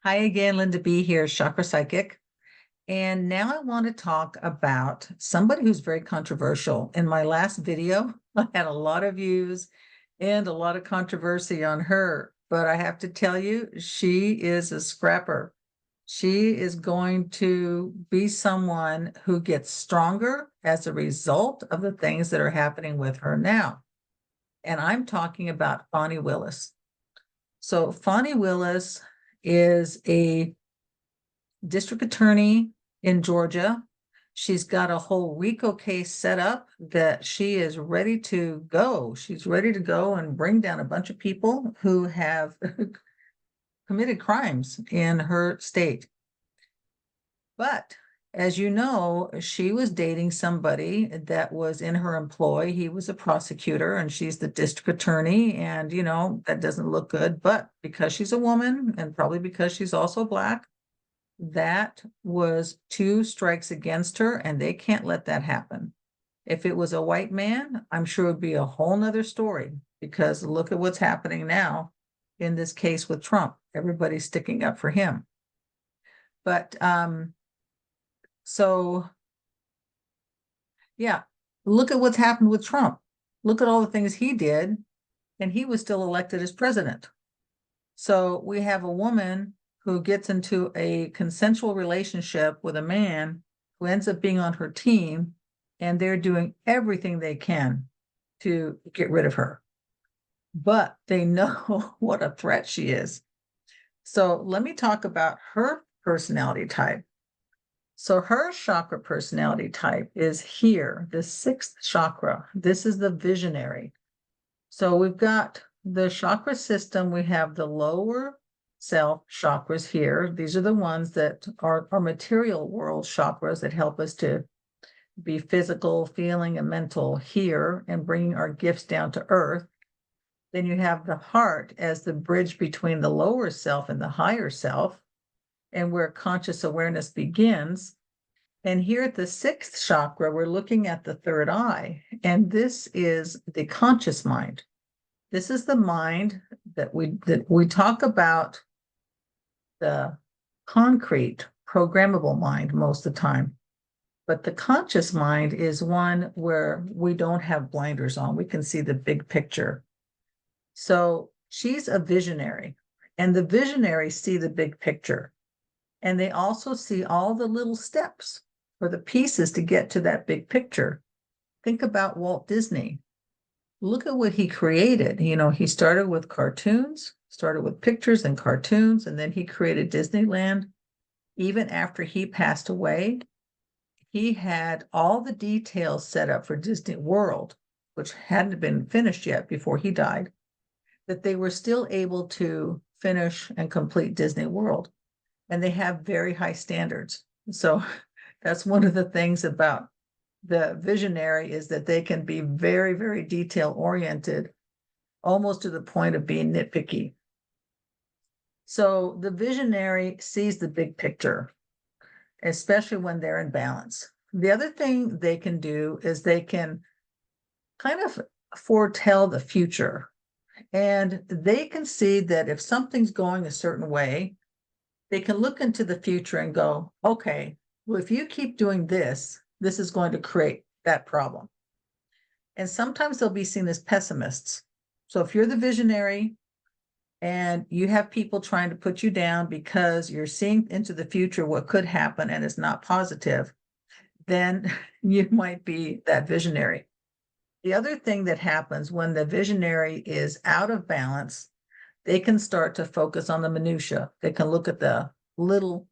Hi again, Linda B here, Chakra Psychic. And now I want to talk about somebody who's very controversial. In my last video, I had a lot of views and a lot of controversy on her, but I have to tell you, she is a scrapper. She is going to be someone who gets stronger as a result of the things that are happening with her now. And I'm talking about Fani Willis. So Fani Willis is a district attorney in Georgia. She's got a whole RICO case set up that she is ready to go. She's ready to go and bring down a bunch of people who have committed crimes in her state. But as you know, she was dating somebody that was in her employ. He was a prosecutor and she's the district attorney. And, that doesn't look good. But because she's a woman and probably because she's also Black, that was two strikes against her, and they can't let that happen. If it was a white man, I'm sure it would be a whole nother story, because look at what's happening now in this case with Trump. Everybody's sticking up for him. But so yeah, look at what's happened with Trump. Look at all the things he did, and he was still elected as president. So we have a woman who gets into a consensual relationship with a man who ends up being on her team, and they're doing everything they can to get rid of her. But they know what a threat she is. So let me talk about her personality type. So her chakra personality type is here, the sixth chakra. This is the visionary. So we've got the chakra system. We have the lower self chakras here. These are the ones that are material world chakras that help us to be physical, feeling, and mental here and bringing our gifts down to earth. Then you have the heart as the bridge between the lower self and the higher self, and where conscious awareness begins. And here at the sixth chakra, we're looking at the third eye, and this is the conscious mind. This is the mind that we talk about, the concrete programmable mind most of the time. But the conscious mind is one where we don't have blinders on. We can see the big picture. So she's a visionary, and the visionaries see the big picture. And they also see all the little steps or the pieces to get to that big picture. Think about Walt Disney. Look at what he created. He started with cartoons, started with pictures and cartoons, and then he created Disneyland. Even after he passed away, he had all the details set up for Disney World, which hadn't been finished yet before he died, that they were still able to finish and complete Disney World. And they have very high standards. So that's one of the things about the visionary, is that they can be very, very detail oriented, almost to the point of being nitpicky. So the visionary sees the big picture, especially when they're in balance. The other thing they can do is they can kind of foretell the future, and they can see that if something's going a certain way, they can look into the future and go, okay, well, if you keep doing this, this is going to create that problem. And sometimes they'll be seen as pessimists. So if you're the visionary and you have people trying to put you down because you're seeing into the future what could happen and it's not positive, then you might be that visionary. The other thing that happens when the visionary is out of balance, they can start to focus on the minutia. They can look at the little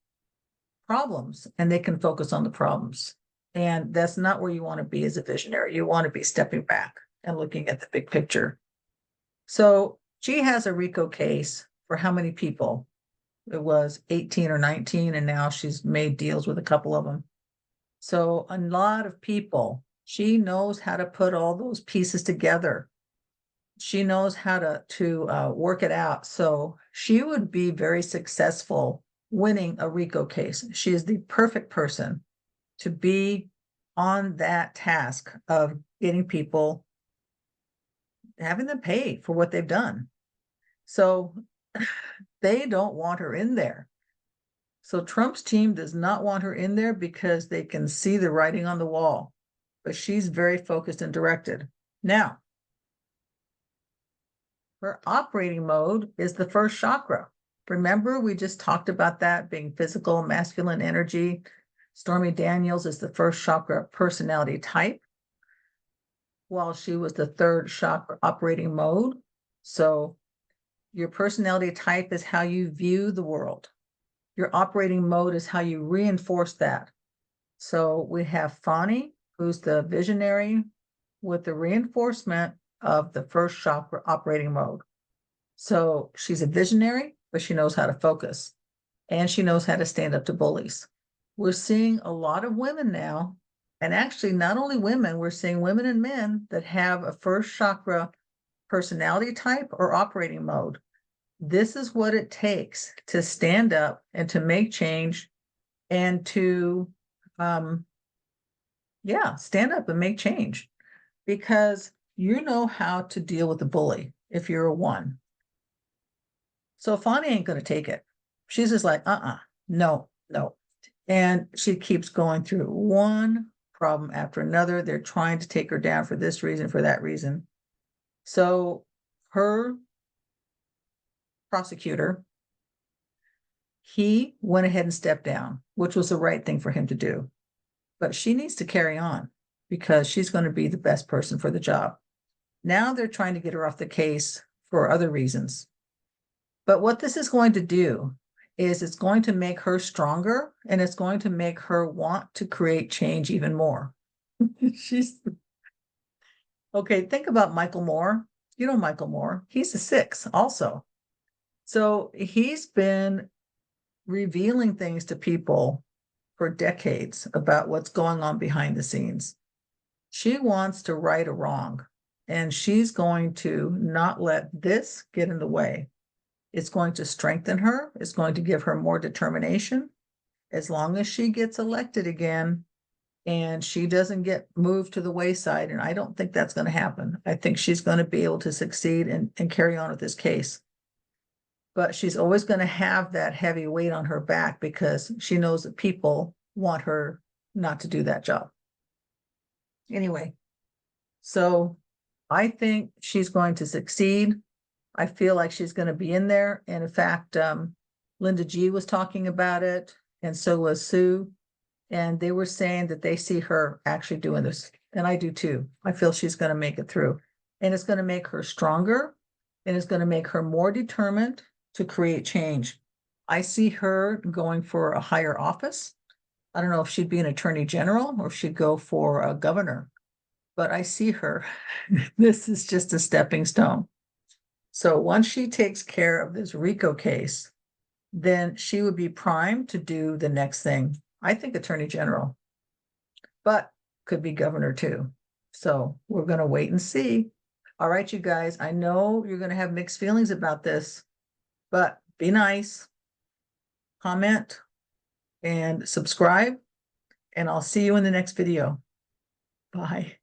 problems and they can focus on the problems. And that's not where you want to be as a visionary. You want to be stepping back and looking at the big picture. So she has a RICO case for how many people? It was 18 or 19, and now she's made deals with a couple of them. So a lot of people. She knows how to put all those pieces together. She knows how to work it out. So she would be very successful winning a RICO case. She is the perfect person to be on that task of getting people, having them pay for what they've done. So they don't want her in there. So Trump's team does not want her in there because they can see the writing on the wall, but she's very focused and directed. Now, her operating mode is the first chakra. Remember, we just talked about that being physical, masculine energy. Stormy Daniels is the first chakra personality type, while she was the third chakra operating mode. So your personality type is how you view the world. Your operating mode is how you reinforce that. So we have Fani, who's the visionary with the reinforcement of the first chakra operating mode. So she's a visionary, but she knows how to focus and she knows how to stand up to bullies. We're seeing a lot of women now, and actually not only women, we're seeing women and men that have a first chakra personality type or operating mode. This is what it takes to stand up and to make change and to, stand up and make change, because you know how to deal with a bully if you're a one. So Fani ain't going to take it. She's just like, no. And she keeps going through one problem after another. They're trying to take her down for this reason, for that reason. So her prosecutor, he went ahead and stepped down, which was the right thing for him to do. But she needs to carry on because she's going to be the best person for the job. Now they're trying to get her off the case for other reasons. But what this is going to do is it's going to make her stronger, and it's going to make her want to create change even more. She's okay. Think about Michael Moore. You know Michael Moore. He's a 6 also. So he's been revealing things to people for decades about what's going on behind the scenes. She wants to right a wrong, and she's going to not let this get in the way. It's going to strengthen her. It's going to give her more determination. As long as she gets elected again and she doesn't get moved to the wayside, and I don't think that's going to happen. I think she's going to be able to succeed and carry on with this case. But she's always going to have that heavy weight on her back because she knows that people want her not to do that job. Anyway, so I think she's going to succeed. I feel like she's going to be in there. And in fact, Linda G was talking about it, and so was Sue. And they were saying that they see her actually doing this. And I do too. I feel she's going to make it through. And it's going to make her stronger, and it's going to make her more determined to create change. I see her going for a higher office. I don't know if she'd be an attorney general or if she'd go for a governor, but I see her. This is just a stepping stone. So once she takes care of this RICO case, then she would be primed to do the next thing. I think attorney general, but could be governor too. So we're going to wait and see. All right, you guys, I know you're going to have mixed feelings about this, but be nice, comment, and subscribe, and I'll see you in the next video. Bye.